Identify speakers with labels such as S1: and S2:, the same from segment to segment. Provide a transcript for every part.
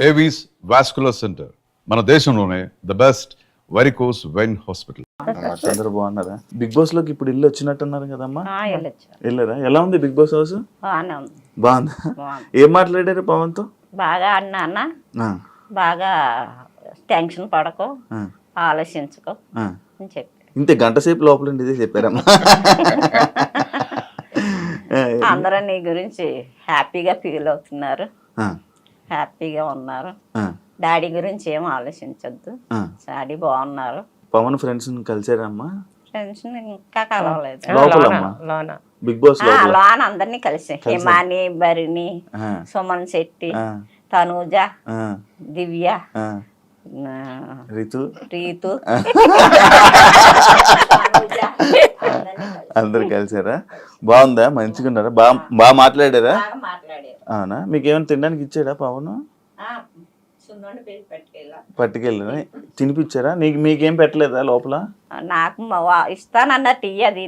S1: Avis vascular centre మన దేశంలోనే the best varicose vein hospital.
S2: అందరూ బాగున్నారా? బిగ్ బాస్ లోకి ఇప్పుడు ఇల్లు వచ్చినట్టున్నారు కదమ్మా,
S3: వెళ్ళొచ్చు.
S2: వెళ్ళారా? ఎలా ఉంది బిగ్ బాస్ హౌస్?
S3: బాగానే ఉంది.
S2: బాగుందా?
S3: బాగుంది.
S2: ఏం మాట్లాడారు పవన్ తో?
S3: బాగా అన్న బాగా టెన్షన్ పడకు, ఆలోచించుకో అని చెప్పి
S2: ఇంతే గంట సేపు లోపల ఇదే చెప్పారమ్మా.
S3: అందరూ నీ గురించి హ్యాపీగా ఫీల్ అవుతున్నారు, హ్యాపీగా ఉన్నారు. డాడీ గురించి ఏం ఆలోచించొద్దు, డాడీ బాగున్నారు.
S2: పవన్ ఫ్రెండ్స్ కలిసారమ్మా?
S3: ఫ్రెండ్స్ ఇంకా కలవలేదు.
S2: లోపల బిగ్ బాస్
S3: లోన్ అందరినీ కలిసి హిమాని, భరిణి, సుమన్ శెట్టి, తనూజ, దివ్య,
S2: రీతు అందరు కలిసారా? బాగుందా? మంచిగా ఉన్నారా? బాగా మాట్లాడారా? అవునా? మీకు ఏమైనా తినడానికి ఇచ్చాడా పవన్? పట్టుకెళ్ళా తినిపించారా? మీకేం పెట్టలేదా లోపల?
S3: నాకు ఇస్తానన్న టీ అది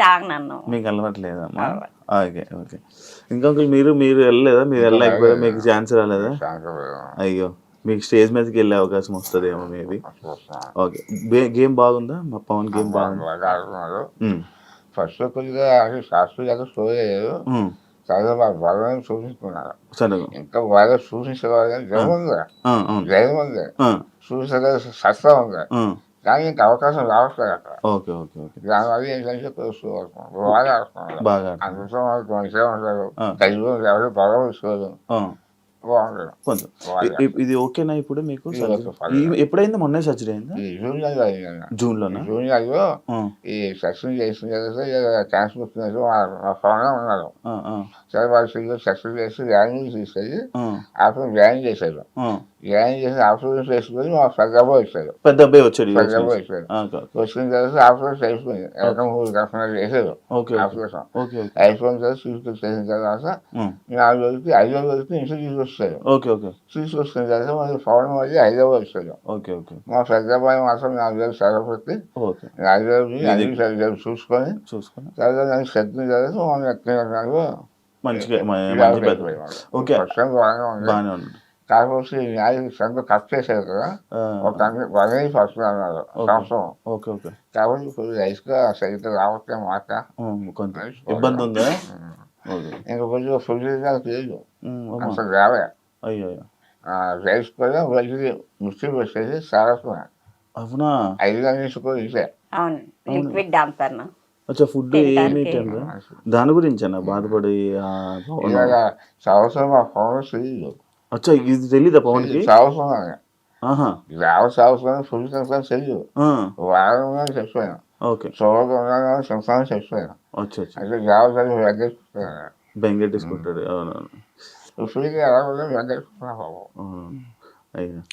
S3: తాగనన్ను.
S2: మీకు అలవాట్లేదమ్మా? Okay okay. ఇంకొకరు మీరు వెళ్ళలేదా? మీరు వెళ్ళలేకపోయారా? మీకు ఛాన్స్ రాలేదా? అయ్యో, మీకు స్టేజ్ మీదకి వెళ్ళే అవకాశం వస్తుందేమో మేబీ. ఓకే, గేమ్ బాగుందా? మా పవన్ గేమ్ బాగుంది.
S4: ఫస్ట్ కొద్దిగా శాస్త్రీయంగా స్టోరీ అయ్యారు, చాలా బాగా చూపించుకున్నారు. ఇంకా బాగా చూపించేవారు కానీ జయం ఉంది చూపించే సత్తా ఉంది, కానీ ఇంకా అవకాశం రావట్లేదు అక్కడ.
S2: Okay okay okay.
S4: దానివల్ల ఏంటంటే బాగా ఆడుతున్నారు,
S2: బాగా
S4: అందులో మంచిగా ఉంటారు, కలిసి ఎవరు బాగా తీసుకోరు, బాగుంటుంది
S2: కొంచెం. ఇది ఓకేనా ఇప్పుడు మీకు? ఎప్పుడైంది? మొన్నే సర్జరీ అయిందా? జూన్ లోనా?
S4: ఈ సక్సెస్ చేసిన ఛాన్స్ వచ్చినట్టు ఉన్నారు. సరే వాళ్ళు సక్సెస్ చేసి వ్యాయామం తీసుకెళ్ళి ఆఫ్టర్ వ్యాయామం చేశారు. వ్యాయామం చేసి ఆఫ్టర్ చేసుకొని మా పెద్ద అబ్బాయి వచ్చాడు.
S2: పెద్ద అబ్బాయి వచ్చాడు.
S4: వచ్చిన తర్వాత ఆఫ్టర్ అయిపోయింది, చేశారు ఆపరేషన్. అయిపోయిన తర్వాత తీసుకొచ్చి చేసిన తర్వాత 4 రోజులకి 5 రోజులకి ఇంట్లో తీసుకొచ్చారు. తీసుకొచ్చిన తర్వాత మరి పవన్ మళ్ళీ హైదరాబాద్ వచ్చాడు. మా పెద్ద అబ్బాయి మాత్రం 4 రోజులు సెలవు పెట్టి 4 రోజులు అన్ని సరిగ్గా చూసుకొని తర్వాత నన్ను సర్దిన తర్వాత మనం ఎక్కడ
S2: మంచిగా బాగానే ఉంది.
S4: కాకపోతే సంత కట్ చేశారు కదా, ఒక 1 అన్నారు సంవత్సరం. కాబట్టి ఇప్పుడు రైస్గా సరిగ్గా రావట్లే మాట,
S2: కొంచెం ఇబ్బంది ఉందా?
S4: ఇంకా కొంచెం ఫుడ్ లేదు అసలు రావే.
S2: అయ్యో,
S4: రైస్ కూడా వచ్చి ముస్లిం వచ్చేసి సారస్వా.
S2: అవునా?
S4: 5 గంటలు కూడా ఇదే
S2: ఫుడ్ ఏమి దాని గురించేనా బాధపడి?
S4: సంవత్సరం మా పవన్ తెలియదు.
S2: అచ్చా, ఇది తెలీదా పవన్కి?
S4: సంవత్సరం ఫుడ్ సంవత్సరం తెలియదు. వారంగా చచ్చిపోయాను, చూడకుండా సంవత్సరం చచ్చిపోయాను. అంటే జాగ్రత్త వెంకటేశ్వర
S2: బెంగెట్టేసుకుంటాడు. అవునవును.
S4: ఫ్రీగా ఎలా కూడా వెంకటేశ్వర.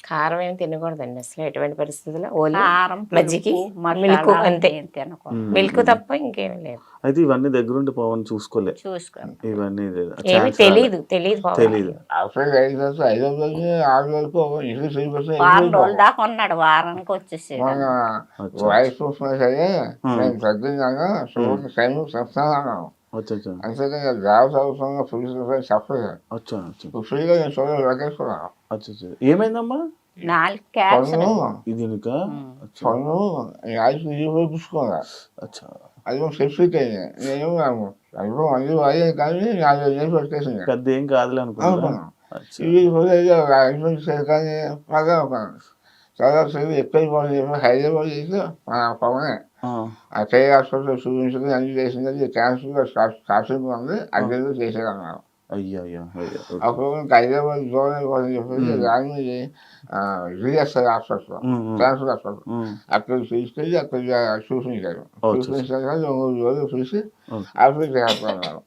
S5: కారం ఏమి తినకూడదండి అసలు ఎటువంటి పరిస్థితుల్లో. ఓన్లీ మజ్జికి మిల్క్ అంతే, మిల్క్ తప్ప ఇంకేమీ లేదు.
S2: అయితే ఇవన్నీ దగ్గరుండి పవన్ చూసుకోలేదు, ఇవన్నీ
S5: తెలీదు.
S3: వారానికి వచ్చేసి
S4: వాయిస్ చూసినా సరే నేను పెద్దగా చెప్తాను. అంతేకాని జాబ్స్ అవసరంగా చెప్పలేదు. ఫ్రీగా నేను చూడాలి వెంకటేశ్వరరావు.
S2: ఏమైందమ్మా?
S4: పన్ను చూసుకోవాలి, అది సెఫిట్ అయింది. నేను అయ్యాను కానీ 4 నెలలు వచ్చేసింది,
S2: పెద్ద ఏం కాదులే అనుకున్నాను.
S4: కానీ చాలా ఎక్కువ హైదరాబాద్ చేసి పవనే అక్కయ్య హాస్పిటల్ చూపించుకుని అన్ని చేసింది. క్యాన్సర్ స్టార్టింగ్ ఉంది, అడ్డు చేసేది అన్నారు. అప్పుడు హైదరాబాద్ దూరం చెప్పేసి రాని జిఎస్ఐ హాస్పిటల్, క్యాన్సర్ హాస్పిటల్, అక్కడ తీసుకెళ్ళి అక్కడ చూపించారు. చూపించాక 3 రోజులు చూసి ఆపరేషన్ చేస్తున్నారు.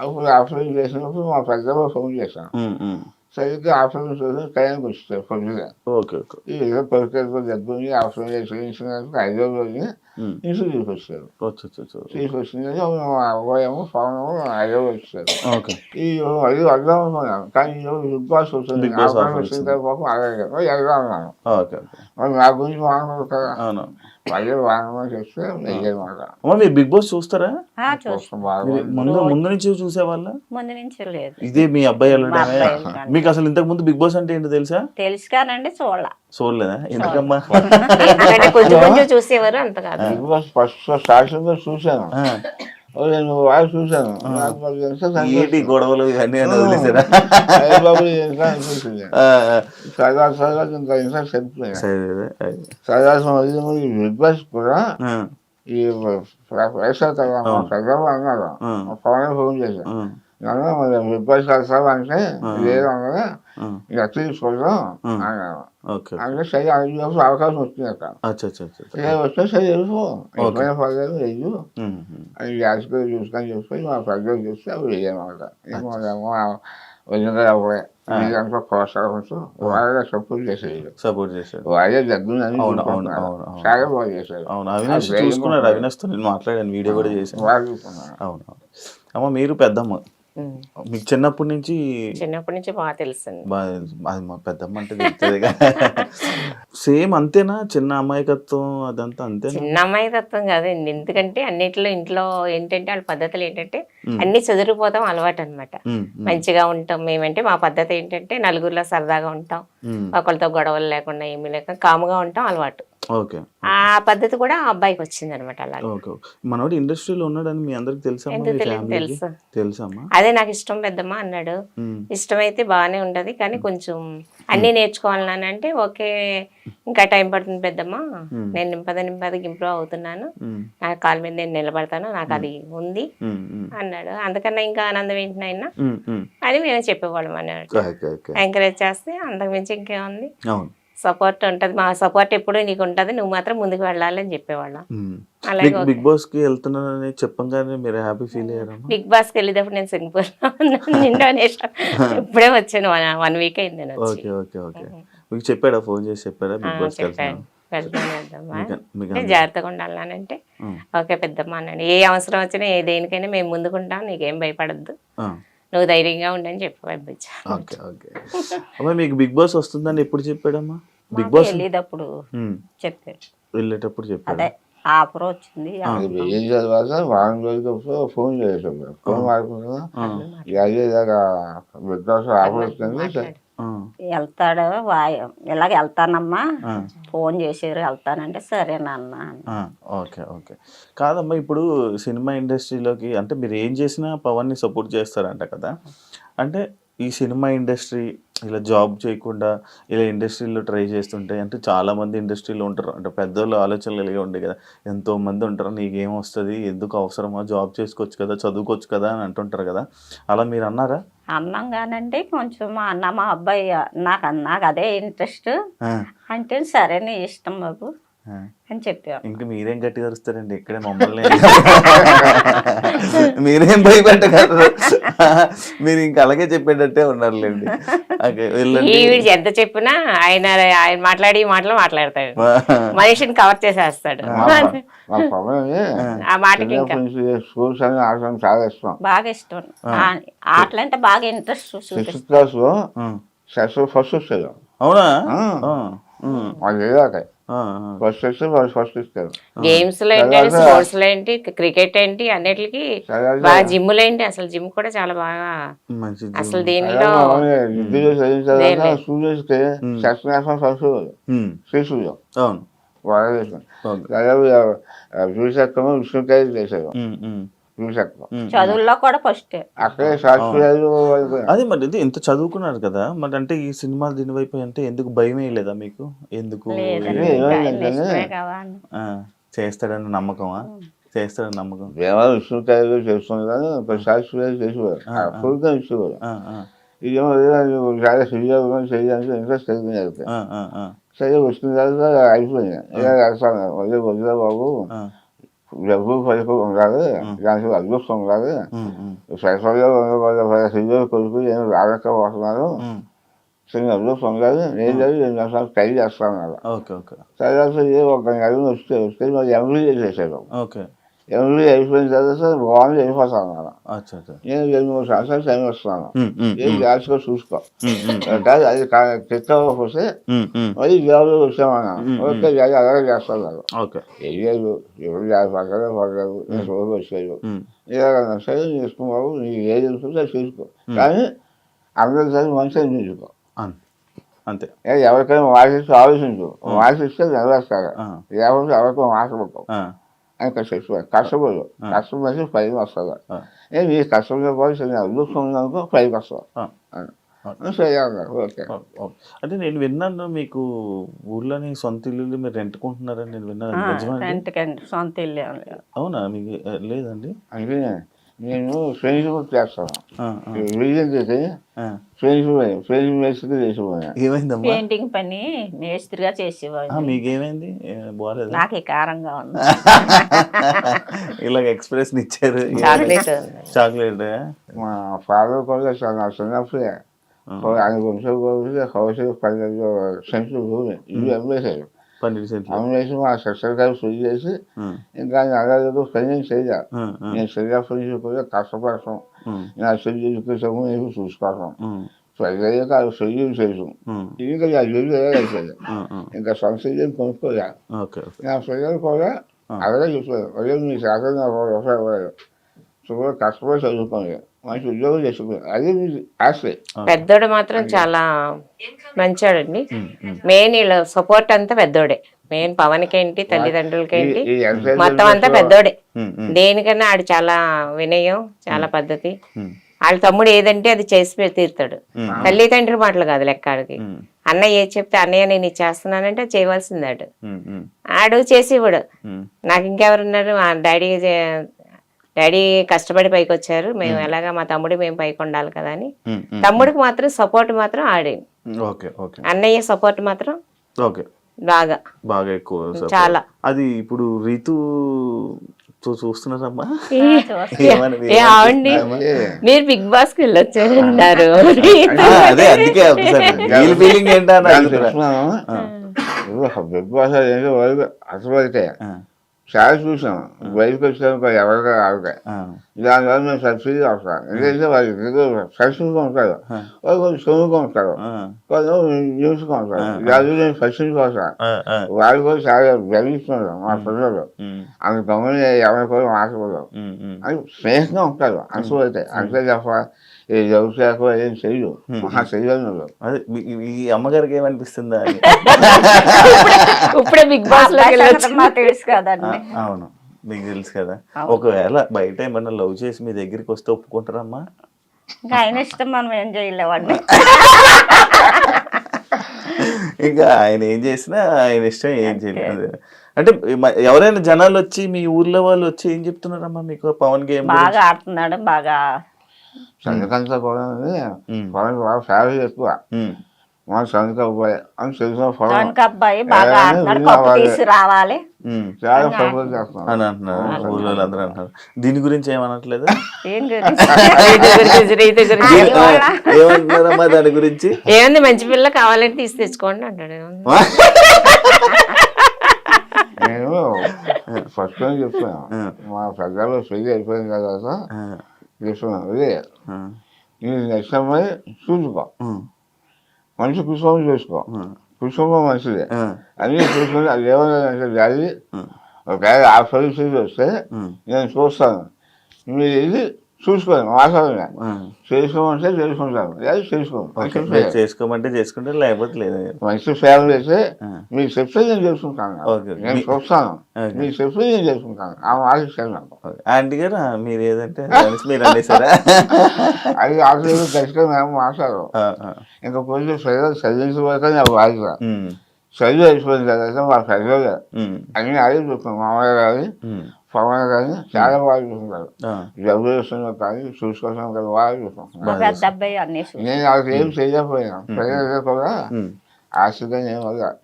S4: అప్పుడు ఆపరేషన్ చేసినప్పుడు మా పెద్దమ్మ ఫోన్ చేశాను. సరిగ్గా ఆపరేషన్ చూసి టైంకి వచ్చారు పొద్దుగా. ఏదో పరికరాలతో దగ్గర ఆపరేషన్ చేయించినందుకు 5వ రోజుని ఇంట్లో తీసుకొచ్చారు. తీసుకొచ్చిందని అబ్బాయేమో పవన్ హైదరాబాద్ వచ్చారు. ఈ అది అర్థం అనుకున్నాను, కానీ బిగ్ బాస్ వచ్చింది. వచ్చిన తర్వాత అలాగే వెళ్దాం అన్నాను. మరి నా గురించి మాట్లాడదు కదా, మళ్ళీ వారంలో చేస్తే అయ్యేమాట
S2: అమ్మ మీరు బిగ్ బాస్ చూస్తారా?
S3: చూస్తాం.
S2: మీరు ముందు నుంచి చూసేవాళ్ళ?
S3: ముందు నుంచి లేదు.
S2: ఇదే మీ అబ్బాయి
S3: మా
S2: వెళ్ళడమే?
S3: అబ్బాయి వెళ్ళడం.
S2: మీకు అసలు ఇంతకు ముందు బిగ్ బాస్ అంటే ఏంటో తెలుసా?
S3: తెలుసు కానండి చూడాల.
S2: చూడలేదా? ఎందుకమ్మా?
S5: ఎందుకంటే కొంచెం కొంచెం చూసేవారు, అంత కాదు.
S4: బిగ్ బాస్ ఫస్ట్ స్టార్టింగ్ చూశాను, నువ్వు వాడు చూశాను,
S2: ఏంటి గొడవలు ఇవన్నీ అని వదిలేసారా?
S4: సరదా సరదా ఇంకా ఇంట్రెస్ట్ వెళ్ళిపోయాను.
S2: సరే.
S4: సరదాసం వదిలి బిగ్ బాస్ కూడా ఈ వైఎస్ఆర్ చంద్రబాబు అన్నారు, పవన్ ఫోన్ చేశాను, నన్ను మరి బిగ్ బాస్ వెళ్తావు అంటే లేదు అన్నది ఇక తీసుకుంటాం అన్నాను. అంటే సరే అడిగినప్పుడు అవకాశం వచ్చింది అక్కడ. వస్తే సరే వెళ్ళిపో, ఎప్పుడైనా పర్లేదు వెయ్యు అని రాజకీయ చూసుకొని మా ప్రజలు చూస్తే అవి వేయమాట. ఏమో వదిలిగా అవ్వలే మీరంతా ప్రోత్సాహంతో వాళ్ళగా సపోర్ట్ చేశారు. వాళ్ళే దగ్గర చాలా బాగా చేశారు.
S2: అవును, అవినాష్ చూసుకున్నాడు. అవినాష్తో నేను మాట్లాడాను, వీడియో కూడా చేశాను.
S4: వాళ్ళు చూసుకున్నారు.
S2: అవును. అమ్మ మీరు పెద్దమ్మ, మీకు చిన్నప్పటి నుంచి
S5: బాగా తెలుసండి.
S2: అది మా పెద్దమ్మ అంటే తెలుస్తుంది. సేమ్ అంతేనా? చిన్న అమాయకత్వం అదంతా అంతేనా?
S5: చిన్న అమాయకత్వం కాదండి, ఎందుకంటే అన్నిట్లో ఇంట్లో ఏంటంటే వాళ్ళ పద్ధతులు ఏంటంటే అన్ని చదువుకుపోతాం అలవాటు అనమాట. మంచిగా ఉంటాం మేమంటే, మా పద్ధతి ఏంటంటే నలుగురిలో సరదాగా ఉంటాం, ఒకరితో గొడవలు లేకుండా ఏమీ లేక కాముగా ఉంటాం అలవాటు. ఆ పద్ధతి కూడా ఆ అబ్బాయికి వచ్చింది అనమాట. అలా
S2: మనోడు ఇండస్ట్రీలో ఉన్నాడని మీ అందరికి తెలుసా? తెలుసమ్మా.
S5: అదే నాకు ఇష్టం పెద్దమ్మ అన్నాడు. ఇష్టమైతే బాగానే ఉండదు, కానీ కొంచెం అన్ని నేర్చుకోవాలని అంటే ఓకే, ఇంకా టైం పడుతుంది పెద్దమ్మ, నేను నింపదికి ఇంప్రూవ్ అవుతున్నాను, నా కాళ్ళ మీద నేను నిలబడతాను, నాకు అది ఉంది అన్నాడు. అందుకన్నా ఇంకా ఆనందం ఏంటి నాయన అని మేము చెప్పేవాళ్ళం అన్నాడు. ఎంకరేజ్ చేస్తే అంతకు మించి ఇంకేముంది, సపోర్ట్ ఉంటది, మా సపోర్ట్ ఎప్పుడు నీకు ఉంటది, నువ్వు మాత్రం ముందుకు వెళ్ళాలి అని చెప్పేవాళ్ళం. అలాగే
S2: బిగ్ బాస్ కి వెళ్తున్నానని చెప్పంగానే మీరు హ్యాపీ ఫీల్ అయ్యారా?
S5: బిగ్ బాస్ కి వెళ్ళేటప్పుడు నేను సింగపూర్ ఇండోనేషియా ఇప్పుడే వచ్చాను, 1 వీక్ అయింది.
S2: మీకు చెప్పాడా? ఫోన్ చేసి చెప్పారా బిగ్ బాస్
S5: జాగ్రత్తగా ఉండాలంటే ఓకే పెద్దమ్మ అన్నాడు. ఏ అవసరం వచ్చినా ఏ దేనికైనా మేము ముందుకుంటాం, నీకేం భయపడద్దు, నువ్వు ధైర్యంగా ఉండని చెప్పి పంపించా.
S2: మీకు బిగ్ బాస్ వస్తుందని ఎప్పుడు చెప్పాడమ్మా? బిగ్ బాస్
S3: వెళ్ళేటప్పుడు చెప్పాడు,
S2: వెళ్ళేటప్పుడు చెప్పాడు.
S3: ఆఫర్ వచ్చింది
S4: ఏం చదివాక వారం రోజులకి ఫోన్ చేసాం, ఫోన్ మాట్లాడుకున్నా బిగ్ బాస్ ఆఫర్ వచ్చింది,
S3: వెళ్తాడు ఇలాగ వెళ్తానమ్మా, ఫోన్ చేసారు వెళ్తానంటే సరేనన్న.
S2: ఓకే. కాదమ్మా, ఇప్పుడు సినిమా ఇండస్ట్రీలోకి అంటే మీరు ఏం చేసినా పవన్ని సపోర్ట్ చేస్తారంట కదా, అంటే ఈ సినిమా ఇండస్ట్రీ ఇలా జాబ్ చేయకుండా ఇలా ఇండస్ట్రీలో ట్రై చేస్తుంటే, అంటే చాలామంది ఇండస్ట్రీలో ఉంటారు, అంటే పెద్దోళ్ళు ఆలోచనలు కలిగి ఉండే కదా, ఎంతోమంది ఉంటారు, నీకేం వస్తుంది, ఎందుకు అవసరమా, జాబ్ చేసుకోవచ్చు కదా, చదువుకోవచ్చు కదా అని అంటుంటారు కదా, అలా మీరు అన్నారా?
S3: అన్నాం కానండి, కొంచెం అన్న మా అబ్బాయి నాకు అదే ఇంట్రెస్ట్ అంటే సరే నీ ఇష్టం బాబు అని చెప్పారు.
S2: ఇంకా మీరేం గట్టిగా అరుస్తారండి, ఇక్కడే మమ్మల్ని మీరేం భయపెట్టగలరు, మీరు ఇంకా అలాగే చెప్పేటట్టే ఉన్నారులేండి.
S5: ఎంత చెప్పినా ఆయన మాట్లాడి మాట్లాడతాడు, మనిషిని కవర్ చేసేస్తాడు. ఆ మాటకి
S4: చాలా ఇష్టం,
S3: బాగా ఇష్టం, ఆటలంటే బాగా ఇంట్రెస్ట్.
S4: ఫస్ట్ వస్తుంది.
S2: అవునా?
S4: ఫస్ట్ ఇస్తారు.
S5: గేమ్స్ లో ఏంటి, స్పోర్ట్స్ లో ఏంటి, క్రికెట్ ఏంటి, అన్నిటికి బాగా జిమ్ లో ఏంటి, అసలు జిమ్ కూడా చాలా బాగా, అసలు దీనిలో
S4: విష్ణుకాయ చేశారు,
S3: చదువుల్లో కూడా ఫస్ట్.
S2: అదే మరి ఇంత చదువుకున్నారు కదా, మరి అంటే ఈ సినిమా దీని వైపు అంటే ఎందుకు భయం లేదా మీకు? ఎందుకు చేస్తాడని నమ్మకమా? చేస్తాడని నమ్మకం.
S4: విష్ణుకాయలు చేస్తుంది కానీ సాక్షి చేసేవారు, ఇచ్చేవారు. ఇదేమో చాలా చేయడానికి ఇంట్రెస్ట్ కలిగింది. సరే వచ్చిన తర్వాత అయిపోయింది, వదిలే బాబు, డబ్బు పైపు ఉండాలి, దానికి అదృష్టం ఉండాలి, సైకిల్లో కొడుకు నేను రాలేకపోతున్నాను, చిన్న అదృష్టం ఉండాలి, నేను ట్రై చేస్తాను. తర్వాత ఒక నెల వస్తే మరి ఎంబీఏ చేశాను. ఎంబీ అయిపోయిన తర్వాత బాగుంది వెళ్ళిపోతాను అన్నమాట.
S2: అచ్చా అచ్చా.
S4: నేను 2-3 సంవత్సరాలు టైం వస్తున్నాను.
S2: ఉమ్, ఉమ్,
S4: ఏం జాగ్రత్తగా చూసుకో, కాదు అది చెక్ అవ్వకపోతే మరి జాబ్లో వచ్చామన్నాను. ఓకే అది అలాగే చేస్తాను నాకు.
S2: ఓకే.
S4: వేయలేదు, ఎవరు పక్కనే పడలేదు, నేను రోజు వచ్చేది ఇలాగ సరే చేసుకున్నావు, నీకు ఏది తెలుసుకుంటే అది చూసుకో, కానీ అందరిసారి మంచిగా చూసుకో.
S2: అంతే.
S4: ఎవరికైనా వాసిస్తూ ఆలోచించు, వాసిస్తే నెరవేరుస్తారు, లేకపోతే ఎవరికో మాట్లాడుకో అని కష్టపడు. కష్టపడి పైకి వస్తుంది. నీ కష్టంతో పాటు అదృష్టం ఉందనుకో పైకి వస్తావు. సరే అన్నారు. ఓకే.
S2: అంటే నేను విన్నాను మీకు ఊర్లోని సొంత ఇల్లు మీరు రెంట్కుంటున్నారని నేను విన్నాను.
S3: రెంట్కండి, సొంత ఇల్లు ఏం లేదు.
S2: అవునా? మీకు లేదండి?
S4: అంటే నేను ఫ్రెండ్షిప్ చేస్తాను. రీజన్ చేసి ఫ్రెండ్షిప్ మేస్త్రి చేసిపోయాను.
S2: ఏమైందమ్మా?
S3: పెయింటింగ్ పని మేస్త్రిగా చేసేవాడు.
S2: మీకేమైంది? బాగాలేదు.
S3: నాకు కారంగా ఉంది.
S2: ఇలాగ ఎక్స్ప్రెషన్ ఇచ్చారు. చాక్లెట్.
S4: మా ఫాదర్ కూడా చిన్నప్పుడే ఆయన కొంచెం హౌస్ 12 సెంట్లు భూమి ఇల్లు అమ్మేశారు.
S2: 12 సెంట్లు
S4: అమ్మేసి మా సిస్టర్ గారు ఫ్రీ చేసి ఇంకా అలాగే పని చేయాలి. నేను సరిగా ఫ్రెండ్షిప్ కూడా కష్టపడతాం, నా చెల్లి ఎడ్యుకేషన్ నేను చూసుకోవటం, పెద్దయ్యాక అది చెల్లి చేసాం. ఇంకా నా చెల్లి అయిపోయింది, ఇంకా సొంత చెల్లి కొనుక్కోలే. నా పిల్లలు కూడా అలాగే చెప్పారు, అదే మీ శాతం నాకు వ్యవసాయం ఇవ్వలేదు, సో కష్టపడి చదువుకోండి, మంచి ఉద్యోగం చేసుకున్నాను, అదే మీ ఆస్తి.
S5: పెద్దోడు మాత్రం చాలా మంచోడండి. మెయిన్ వీళ్ళ సపోర్ట్ అంతా పెద్దోడే. మెయిన్ పవన్కి ఏంటి, తల్లిదండ్రులకి ఏంటి, మొత్తం అంతా పెద్దోడే. దేనికన్నా ఆడు చాలా వినయం, చాలా పద్ధతి. వాళ్ళ తమ్ముడు ఏదంటే అది చేసి తీరుతాడు. తల్లిదండ్రుల మాటలు కాదు లెక్క ఆడికి. అన్నయ్య ఏది చెప్తే అన్నయ్య నేను ఇది చేస్తున్నానంటే చేయవలసింది ఆడు. ఆడు చేసి ఇవ్వడు. నాకు ఇంకెవరున్నారు, డాడీ కష్టపడి పైకి వచ్చారు, మేము ఎలాగా మా తమ్ముడు మేము పైకి ఉండాలి కదా అని. తమ్ముడికి మాత్రం సపోర్ట్ మాత్రం ఆడే. అన్నయ్య సపోర్ట్ మాత్రం బాగా
S2: ఎక్కువ,
S5: చాలా.
S2: అది ఇప్పుడు రీతు చూస్తున్నారమ్మా?
S5: ఆవండి, మీరు బిగ్ బాస్ కి వెళ్ళొచ్చారన్నారు.
S2: అదే అందుకే ఫీలింగ్
S4: బిగ్ బాస్ ఏంటో అసలు చాలా చూసాం. బయటకు వచ్చాక ఎవరిగా ఆవిడ దానివల్ల మేము సబ్సిడీ అవసరం. ఎందుకంటే వాళ్ళు సబ్సిడీగా ఉంటారు, వాళ్ళు కొంచెం సొమ్ముగా ఉంటారు, వాళ్ళు న్యూస్గా ఉంటారు. దాని నేను సబ్సిడీ అవసరం. వాళ్ళు కూడా చాలా గర్విస్తున్నారు మా పిల్లలు. అంత గమని ఎవరి కూడా మాట్లాడరు అని స్నేహంగా ఉంటారు. అనుకోతే అంతే తప్ప ఈ వ్యవసాయకు ఏం చెయ్యు, మహా చెయ్యను.
S2: అదే ఈ అమ్మగారికి ఏమనిపిస్తుందా?
S5: ఇప్పుడే బిగ్ బాస్
S3: తెలుసు కదండి.
S2: అవును, మీకు తెలుసు కదా. ఒకవేళ బయట ఏమన్నా లవ్ చేసి మీ దగ్గరికి వస్తే ఒప్పుకుంటారమ్మా?
S3: ఇంకా ఆయన ఇష్టం, మనం ఏం చేయలేవండి.
S2: ఇంకా ఆయన ఏం చేసినా ఆయన ఇష్టం, ఏం చేయలేదు. అంటే ఎవరైనా జనాలు వచ్చి మీ ఊర్లో వాళ్ళు వచ్చి ఏం చెప్తున్నారమ్మా మీకు? పవన్ గేమ్
S3: బాగా ఆడుతున్నాడు, బాగా
S4: సంతకంతా కూడా పవన్ బాగా ఫేవరెట్ ఎక్కువ. మా సంతక అబ్బాయి అని తెలిసిన
S3: అబ్బాయి బాగా ఆడుతున్నాడు, కప్పు తీసి రావాలి
S4: చాలా సపోర్ట్ చేస్తున్నాం
S2: అని అంటున్నారు ఊళ్ళో అందరూ అంటున్నారు. దీని గురించి ఏమనట్లేదు? ఏమంటున్నారమ్మా దాని గురించి?
S5: ఏముంది, మంచి పిల్ల కావాలంటే తీసి తెచ్చుకోండి అంటాడు.
S4: నేను ఫస్ట్ టైం చెప్పాను, మా పెద్దలు పెళ్లి అయిపోయిన తర్వాత చెప్తున్నాను, అదే నేను నెక్స్ట్ అమ్మాయి చూసుకో, మంచి కుటుంబం చేసుకో, కుటుంబం మంచిదే అన్నీ చూసుకుంటే అది ఏమన్నా డాడీ ఒకవేళ ఆ పరిస్థితి వస్తే నేను చూస్తాను, మీరు ఇది చూసుకోండి, మాట్లాడలే చేసుకోమంటే చేసుకుంటాను, లేదు
S2: చేసుకోమంటే చేసుకుంటే, లేకపోతే లేదు.
S4: మంచి ఫ్యామిలీ అయితే మీకు చెప్తే నేను చేసుకుంటాను, నేను చూస్తాను, మీకు చెప్తే నేను చేసుకుంటాను, ఆ మాట ఇస్తాను నాకు.
S2: ఆంటీ గారు మీరు ఏదంటే మీరు అనేసారా?
S4: అది ఆఖరి ఖచ్చితంగా మేము మాట్లాడరు. ఇంకా కొంచెం ప్రజలు చదివించబోతే నాకు బాధ్యత. చదువు అయిపోయిన తర్వాత మా ప్రజలు అన్ని అదే చూస్తాం, మామయ్య కానీ పవన్ కానీ చాలా బాగా చూసుకుంటారు. డబ్బులు ఇస్తున్నా కానీ చూసుకోవడం కానీ బాగా చూస్తాం. నేను వాళ్ళకి ఏం చేయకపోయినా ప్రజలు కూడా ఆశగా నేను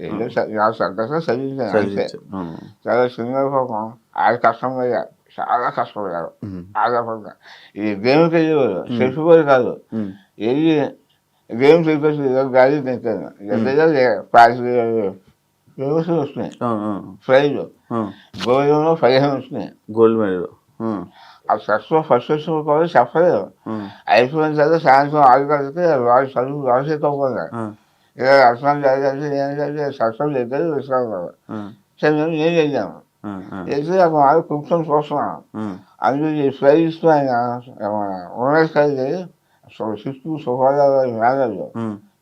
S4: ఏదో సంతోషంగా చదివించాను. చాలా చిన్న పాపం ఆడ కష్టమయ్యా, చాలా కష్టపడ్డారు. ఆధారపడ్డా ఈ గేమ్కి వెళ్ళేవారు, చెప్పుకోరు కాదు, వెళ్ళి గేమ్ చెప్పేసి గాలి తింటాను, పాస్ ఫేమస్ వస్తున్నాయి, ప్రైజ్ గోల్డ్లో 15 వచ్చినాయి.
S2: Gold medal.
S4: ఆ ఫస్ట్ వచ్చిన కూడా చెప్పలేదు. అయిపోయిన తర్వాత సాయంత్రం 6 గంటలకి వాడు చదువు రాసేకపోయినా ఇక అర్థం జరిగింది. ఏంటంటే సక్సెస్ లేదు విశ్రాంతి. సరే మేము ఏం చేద్దాము చేసి అప్పుడు వాళ్ళు కూర్చొని చూస్తున్నాను. అందులో ఈ ప్రైజ్ ఇస్తున్నాయి ఉన్నది కలిగి సిక్స్త్ సుఖారావు మేనేజర్